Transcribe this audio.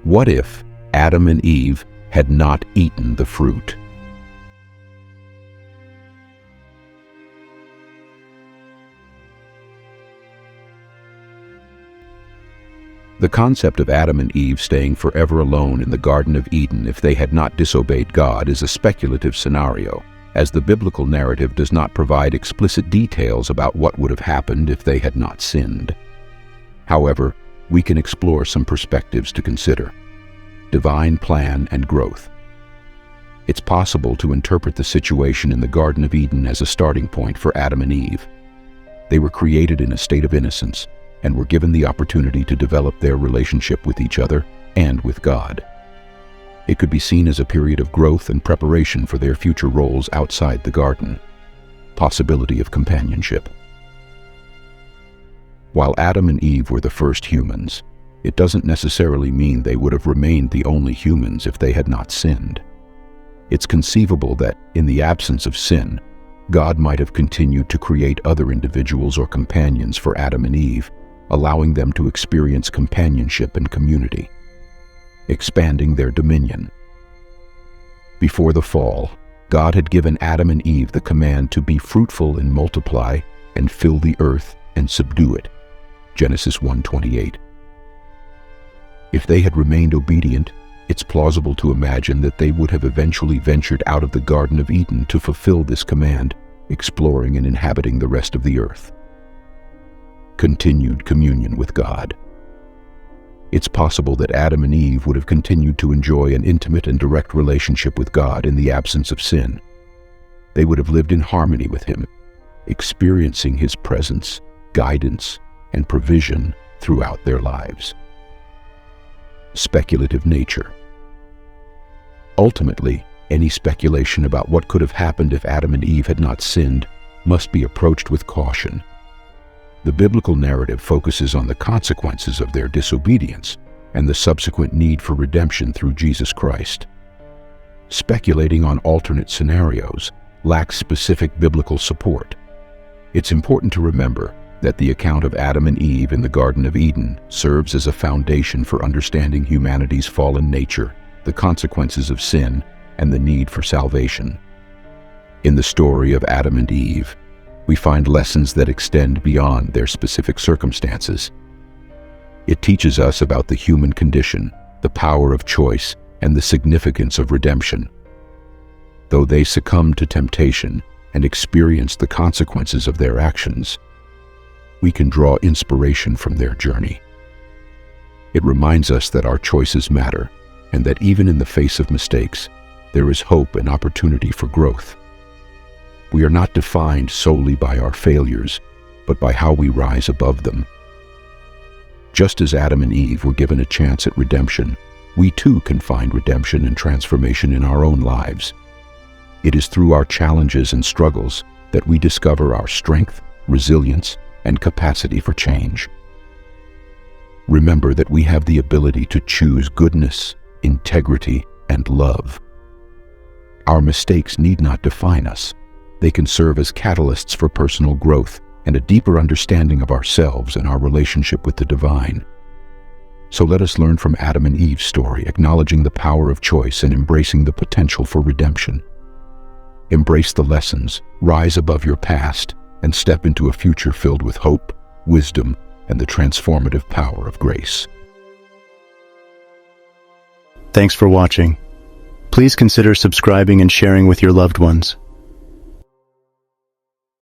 What if Adam and Eve had not eaten the fruit? The concept of Adam and Eve staying forever alone in the Garden of Eden if they had not disobeyed God is a speculative scenario, as the biblical narrative does not provide explicit details about what would have happened if they had not sinned. However, we can explore some perspectives to consider: divine plan and growth. It's possible to interpret the situation in the Garden of Eden as a starting point for Adam and Eve. They were created in a state of innocence and were given the opportunity to develop their relationship with each other and with God. It could be seen as a period of growth and preparation for their future roles outside the garden. Possibility of companionship. While Adam and Eve were the first humans, it doesn't necessarily mean they would have remained the only humans if they had not sinned. It's conceivable that, in the absence of sin, God might have continued to create other individuals or companions for Adam and Eve, allowing them to experience companionship and community, expanding their dominion. Before the fall, God had given Adam and Eve the command to be fruitful and multiply and fill the earth and subdue it. Genesis 1:28. If they had remained obedient, it's plausible to imagine that they would have eventually ventured out of the Garden of Eden to fulfill this command, exploring and inhabiting the rest of the earth. Continued communion with God. It's possible that Adam and Eve would have continued to enjoy an intimate and direct relationship with God in the absence of sin. They would have lived in harmony with Him, experiencing His presence, guidance, and provision throughout their lives. Speculative nature. Ultimately, any speculation about what could have happened if Adam and Eve had not sinned must be approached with caution. The biblical narrative focuses on the consequences of their disobedience and the subsequent need for redemption through Jesus Christ. Speculating on alternate scenarios lacks specific biblical support. It's important to remember that the account of Adam and Eve in the Garden of Eden serves as a foundation for understanding humanity's fallen nature, the consequences of sin, and the need for salvation. In the story of Adam and Eve, we find lessons that extend beyond their specific circumstances. It teaches us about the human condition, the power of choice, and the significance of redemption. Though they succumbed to temptation and experienced the consequences of their actions, we can draw inspiration from their journey. It reminds us that our choices matter, and that even in the face of mistakes, there is hope and opportunity for growth. We are not defined solely by our failures, but by how we rise above them. Just as Adam and Eve were given a chance at redemption, we too can find redemption and transformation in our own lives. It is through our challenges and struggles that we discover our strength, resilience, and capacity for change. Remember that we have the ability to choose goodness, integrity, and love. Our mistakes need not define us. They can serve as catalysts for personal growth and a deeper understanding of ourselves and our relationship with the divine. So let us learn from Adam and Eve's story, acknowledging the power of choice and embracing the potential for redemption. Embrace the lessons, rise above your past, and step into a future filled with hope, wisdom, and the transformative power of grace. Thanks for watching. Please consider subscribing and sharing with your loved ones.